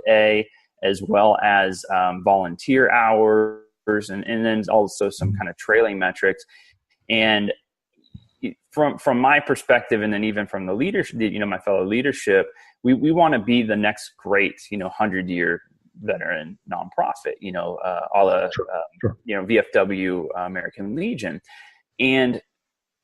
pay, as well as volunteer hours, and then also some kind of trailing metrics. And from my perspective, and then even from the leadership, my fellow leadership, we want to be the next great, 100-year veteran nonprofit, VFW, American Legion. And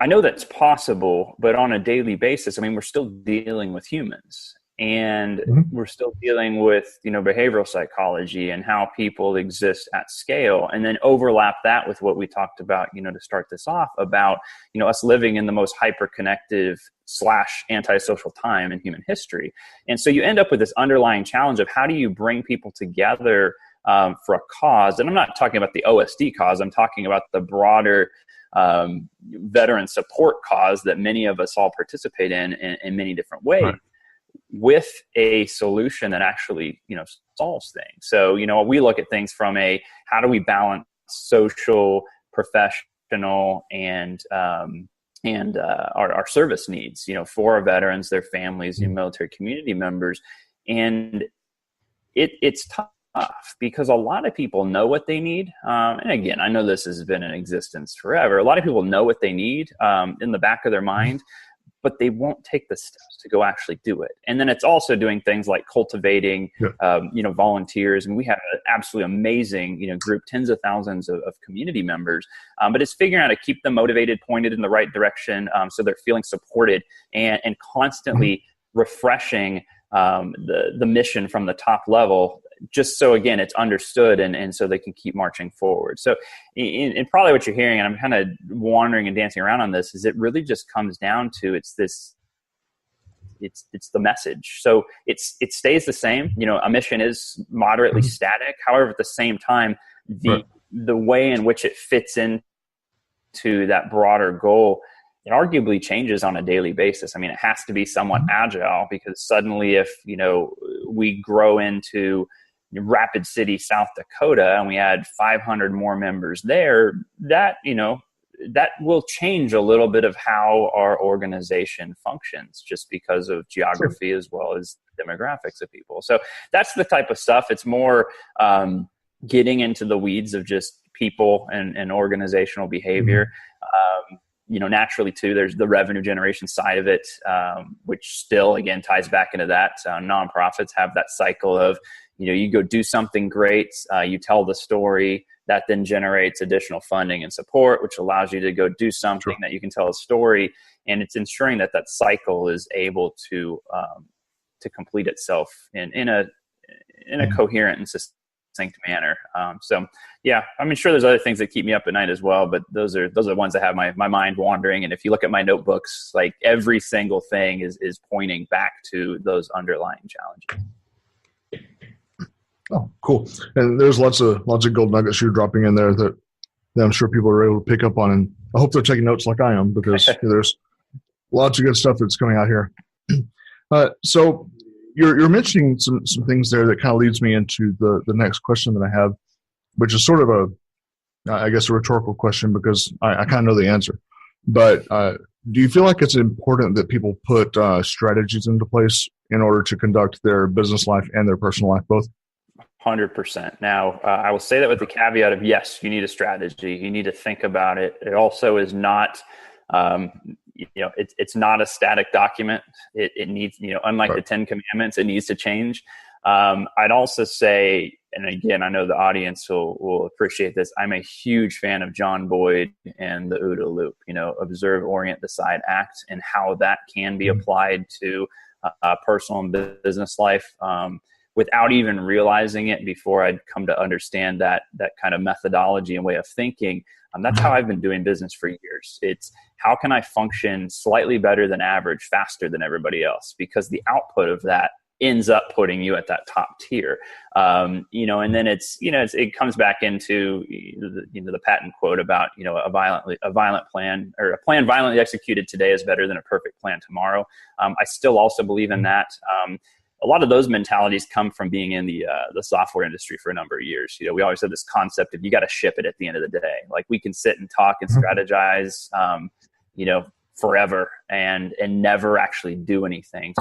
I know that's possible, but on a daily basis, we're still dealing with humans, and we're still dealing with, behavioral psychology and how people exist at scale, and then overlap that with what we talked about, to start this off about, us living in the most hyper-connective / antisocial time in human history. And so you end up with this underlying challenge of how do you bring people together for a cause? And I'm not talking about the OSD cause. I'm talking about the broader veteran support cause that many of us all participate in many different ways. Right. With a solution that actually, solves things. So, we look at things from how do we balance social, professional, and our service needs, for our veterans, their families, military community members. And it's tough because a lot of people know what they need. And again, I know this has been in existence forever. A lot of people know what they need in the back of their mind, but they won't take the steps to go actually do it. And then it's also doing things like cultivating, volunteers. And we have an absolutely amazing, group, tens of thousands of community members. But it's figuring out how to keep them motivated, pointed in the right direction, so they're feeling supported, and constantly refreshing the mission from the top level, just so, again, it's understood and so they can keep marching forward. So in probably what you're hearing, and I'm kind of wandering and dancing around on this, is it really just comes down to it's the message. So it stays the same. A mission is moderately static. However, at the same time, the way in which it fits into that broader goal, it arguably changes on a daily basis. It has to be somewhat agile, because suddenly if, we grow into Rapid City, South Dakota, and we add 500 more members there, that will change a little bit of how our organization functions, just because of geography as well as demographics of people. So that's the type of stuff. It's more getting into the weeds of just people and organizational behavior. Naturally too, there's the revenue generation side of it, which still, again, ties back into that. Nonprofits have that cycle of, you go do something great, you tell the story, that then generates additional funding and support, which allows you to go do something that you can tell a story. And it's ensuring that cycle is able to complete itself in a coherent and succinct manner. Sure, there's other things that keep me up at night as well, but those are the ones that have my mind wandering. And if you look at my notebooks, like every single thing is pointing back to those underlying challenges. Oh, cool. And there's lots of gold nuggets you're dropping in there that I'm sure people are able to pick up on. And I hope they're taking notes like I am, because there's lots of good stuff that's coming out here. So you're mentioning some things there that kind of leads me into the next question that I have, which is sort of a rhetorical question, because I kind of know the answer. But do you feel like it's important that people put strategies into place in order to conduct their business life and their personal life both? 100%. Now, I will say that with the caveat of, yes, you need a strategy. You need to think about it. It also is not, it's not a static document. It needs, unlike the 10 Commandments, it needs to change. I'd also say, and again, I know the audience will appreciate this, I'm a huge fan of John Boyd and the OODA loop, observe, orient, decide, act, and how that can be applied to personal and business life. Without even realizing it before I'd come to understand that kind of methodology and way of thinking. That's how I've been doing business for years. It's how can I function slightly better than average, faster than everybody else? Because the output of that ends up putting you at that top tier. And then it comes back into, the Patton quote about, a violent plan, or a plan violently executed today is better than a perfect plan tomorrow. I still also believe in that. A lot of those mentalities come from being in the software industry for a number of years. We always have this concept of you got to ship it at the end of the day. Like, we can sit and talk and strategize, forever and never actually do anything.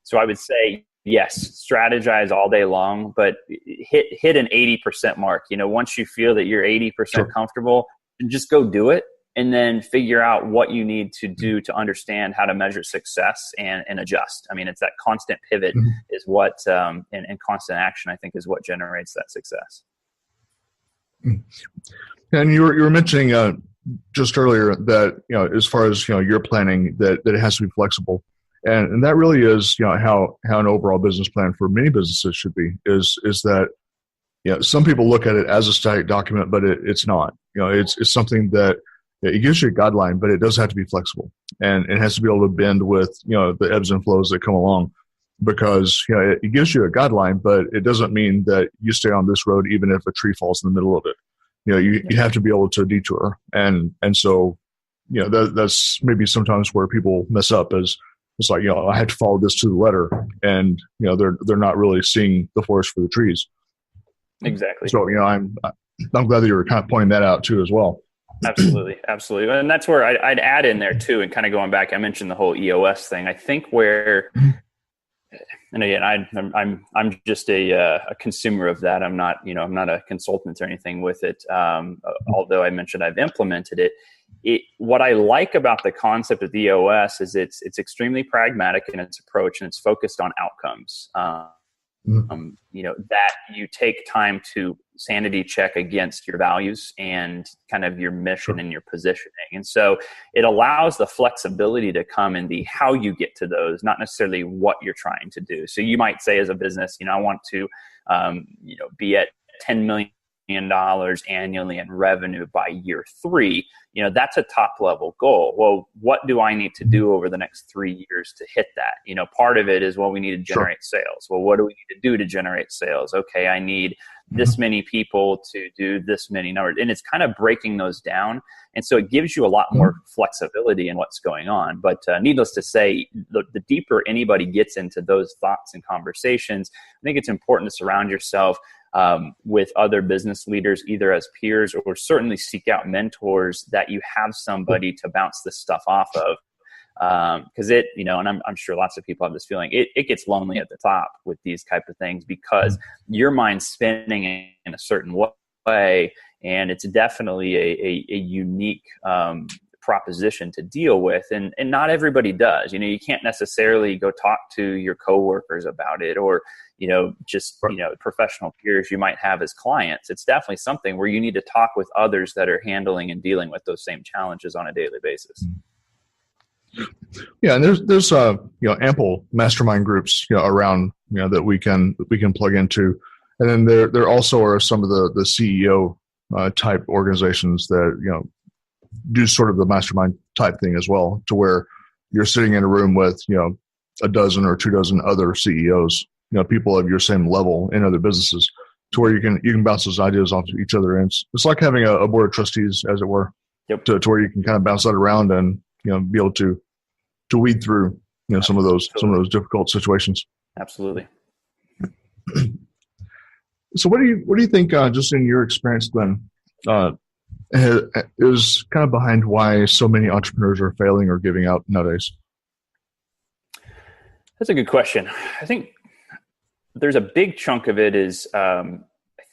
So I would say, yes, strategize all day long, but hit an 80% mark. Once you feel that you're 80% comfortable, just go do it, and then figure out what you need to do to understand how to measure success and adjust. I mean, it's that constant pivot is what, and constant action, I think, is what generates that success. And you were mentioning just earlier that, as far as, your planning, that it has to be flexible. And that really is, how an overall business plan for many businesses should be, is that, some people look at it as a static document, but it's not. It's something that it gives you a guideline, but it does have to be flexible, and it has to be able to bend with, the ebbs and flows that come along, because, it gives you a guideline, but it doesn't mean that you stay on this road even if a tree falls in the middle of it. You have to be able to detour. And so, that's maybe sometimes where people mess up, is it's like, I have to follow this to the letter, and, they're not really seeing the forest for the trees. Exactly. So, I'm glad that you were kind of pointing that out too, as well. Absolutely. And that's where I'd add in there too. And kind of going back, I mentioned the whole EOS thing. I think where, and again, I'm just a consumer of that. I'm not a consultant or anything with it. Although I mentioned I've implemented it. What I like about the concept of the EOS is it's extremely pragmatic in its approach, and it's focused on outcomes. That you take time to sanity check against your values and kind of your mission and your positioning. And so it allows the flexibility to come in the how you get to those, not necessarily what you're trying to do. So you might say as a business, I want to, be at $10 million annually in revenue by year 3. That's a top level goal. Well, what do I need to do over the next 3 years to hit that? Part of it is, we need to generate sales. Well, what do we need to do to generate sales? Okay, I need this many people to do this many numbers. And it's kind of breaking those down. And so it gives you a lot more flexibility in what's going on. But needless to say, the deeper anybody gets into those thoughts and conversations, I think it's important to surround yourself with other business leaders, either as peers or certainly seek out mentors that you have somebody to bounce this stuff off of. Because and I'm sure lots of people have this feeling, it gets lonely at the top with these type of things, because your mind's spinning in a certain way, and it's definitely a unique proposition to deal with, and not everybody does. You can't necessarily go talk to your coworkers about it, or professional peers you might have as clients. It's definitely something where you need to talk with others that are handling and dealing with those same challenges on a daily basis. Yeah, and there's ample mastermind groups around that we can plug into, and then there also are some of the CEO type organizations that do sort of the mastermind type thing as well, to where you're sitting in a room with a dozen or 24 other CEOs, people of your same level in other businesses, to where you can bounce those ideas off of each other. And it's like having a board of trustees, as it were, to where you can kind of bounce that around and be able to weed through some of those difficult situations. Absolutely. So what do you think, just in your experience, then, is kind of behind why so many entrepreneurs are failing or giving up nowadays? That's a good question. I think there's a big chunk of it is, I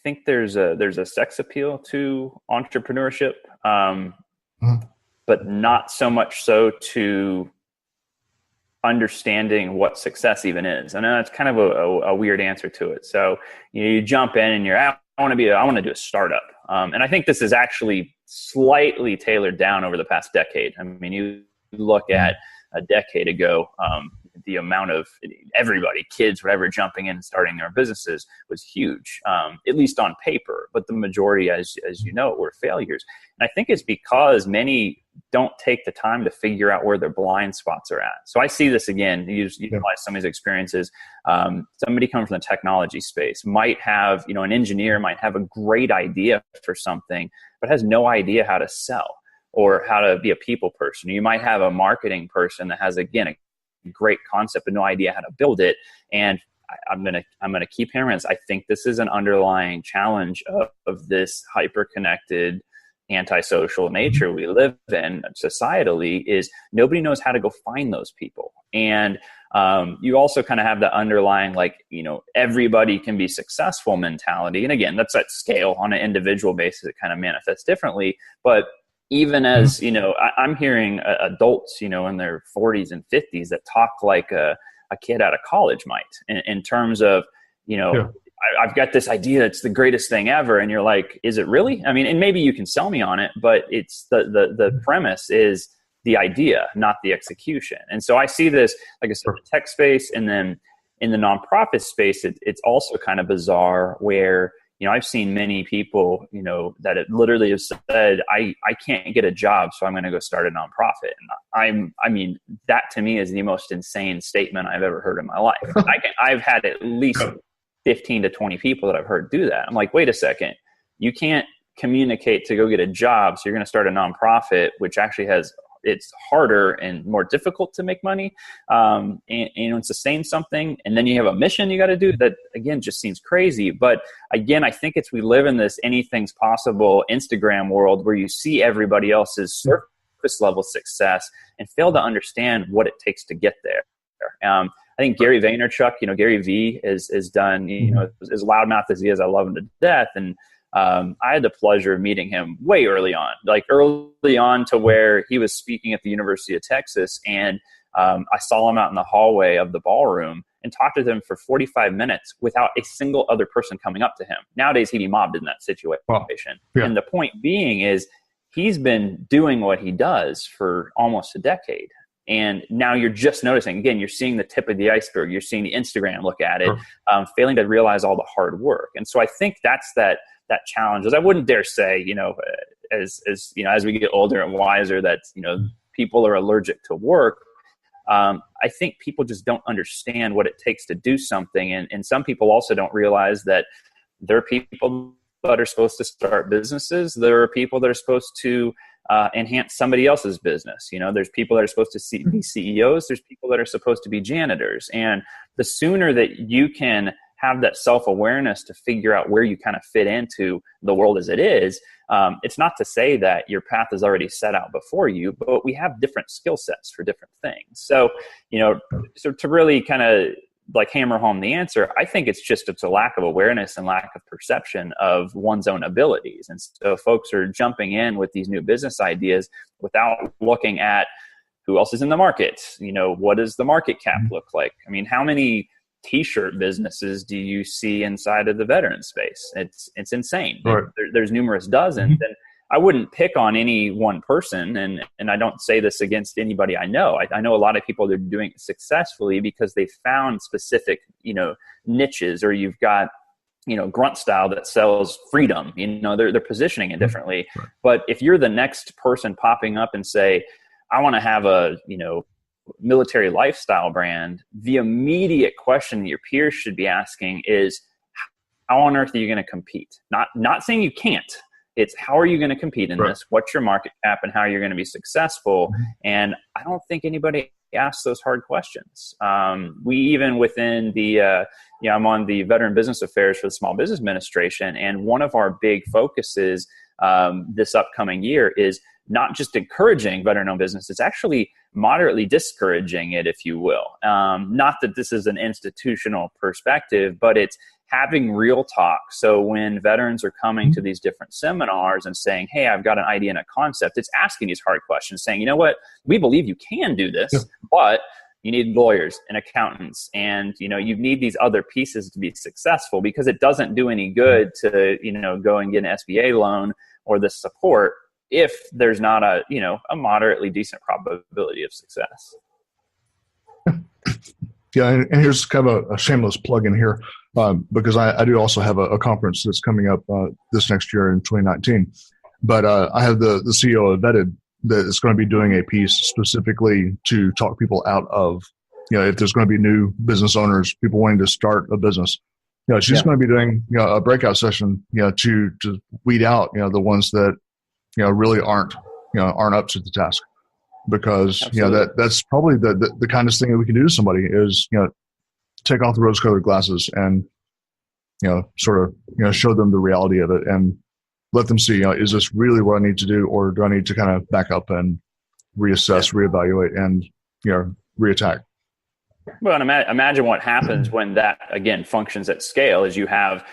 think there's a sex appeal to entrepreneurship, but not so much so to understanding what success even is. I know that's kind of a weird answer to it. So you jump in and I want to do a startup. And I think this is actually slightly tailored down over the past decade. I mean, you look at a decade ago, the amount of everybody, kids, whatever, jumping in and starting their businesses was huge, at least on paper. But the majority, as you know, were failures. And I think it's because many don't take the time to figure out where their blind spots are at. So I see this again, utilize some of these experiences. Somebody coming from the technology space might have, an engineer might have a great idea for something, but has no idea how to sell or how to be a people person. You might have a marketing person that has, again, a great concept but no idea how to build it. And I'm gonna keep hammering this. I think this is an underlying challenge of this hyper-connected, antisocial nature we live in societally, is nobody knows how to go find those people. And you also kind of have the underlying, like, everybody can be successful mentality. And again, that's at scale. On an individual basis, it kind of manifests differently. But even as, I'm hearing adults, in their 40s and 50s that talk like a kid out of college might, in terms of, I've got this idea. It's the greatest thing ever. And you're like, is it really? I mean, and maybe you can sell me on it, but it's the premise is the idea, not the execution. And so I see this, like I said, the tech space, and then in the nonprofit space, it's also kind of bizarre where, I've seen many people, that it literally have said, I can't get a job, so I'm going to go start a nonprofit. And I mean, that to me is the most insane statement I've ever heard in my life. I've had at least 15 to 20 people that I've heard do that. I'm like, wait a second, you can't communicate to go get a job, so you're going to start a nonprofit, which actually it's harder and more difficult to make money, and sustain something. And then you have a mission you got to do that, again, just seems crazy. But again, I think we live in this anything's possible Instagram world where you see everybody else's surface level success and fail to understand what it takes to get there. I think Gary Vaynerchuk, Gary V is done, as loudmouth as he is, I love him to death. And I had the pleasure of meeting him way early on to where he was speaking at the University of Texas. And I saw him out in the hallway of the ballroom and talked to him for 45 minutes without a single other person coming up to him. Nowadays, he'd be mobbed in that situation. Wow. Yeah. And the point being is he's been doing what he does for almost a decade. And now you're just noticing, again, you're seeing the tip of the iceberg. You're seeing the Instagram look at it, failing to realize all the hard work. And so I think that's that challenge. As I wouldn't dare say, as we get older and wiser, that, people are allergic to work. I think people just don't understand what it takes to do something. And some people also don't realize that there are people that are supposed to start businesses. There are people that are supposed to enhance somebody else's business. There's people that are supposed to be CEOs. There's people that are supposed to be janitors. And the sooner that you can have that self-awareness to figure out where you kind of fit into the world as it is, it's not to say that your path is already set out before you, but we have different skill sets for different things. So, so to really kind of like hammer home the answer, I think it's a lack of awareness and lack of perception of one's own abilities. And so folks are jumping in with these new business ideas without looking at who else is in the market. What does the market cap look like? I mean, how many T-shirt businesses do you see inside of the veteran space? It's insane. Right. There's numerous dozens. And I wouldn't pick on any one person, and I don't say this against anybody I know. I know a lot of people that are doing it successfully because they found specific, niches, or you've got, grunt style that sells freedom. They're positioning it differently. Right. But if you're the next person popping up and say, I want to have a, military lifestyle brand, the immediate question your peers should be asking is, how on earth are you going to compete? Not saying you can't. It's how are you going to compete in this? What's your market cap and how you're going to be successful? And I don't think anybody asks those hard questions. We even within the, I'm on the Veteran Business Affairs for the Small Business Administration. And one of our big focuses this upcoming year is not just encouraging veteran-owned business, it's actually moderately discouraging it, if you will. Not that this is an institutional perspective, but it's having real talk. So when veterans are coming to these different seminars and saying, hey, I've got an idea and a concept, it's asking these hard questions, saying, you know what, we believe you can do this, but you need lawyers and accountants, and you need these other pieces to be successful, because it doesn't do any good to go and get an SBA loan or the support if there's not a moderately decent probability of success. Yeah, and here's kind of a shameless plug in here, because I do also have a conference that's coming up this next year in 2019. But I have the CEO of Vetted that is going to be doing a piece specifically to talk people out of, if there's going to be new business owners, people wanting to start a business. She's going to be doing a breakout session, to weed out the ones that really aren't up to the task. Because that's probably the kindest thing that we can do to somebody is take off the rose-colored glasses and sort of show them the reality of it and let them see, is this really what I need to do, or do I need to kind of back up and reassess, reevaluate, and reattack. Well, and imagine what happens when that, again, functions at scale is you have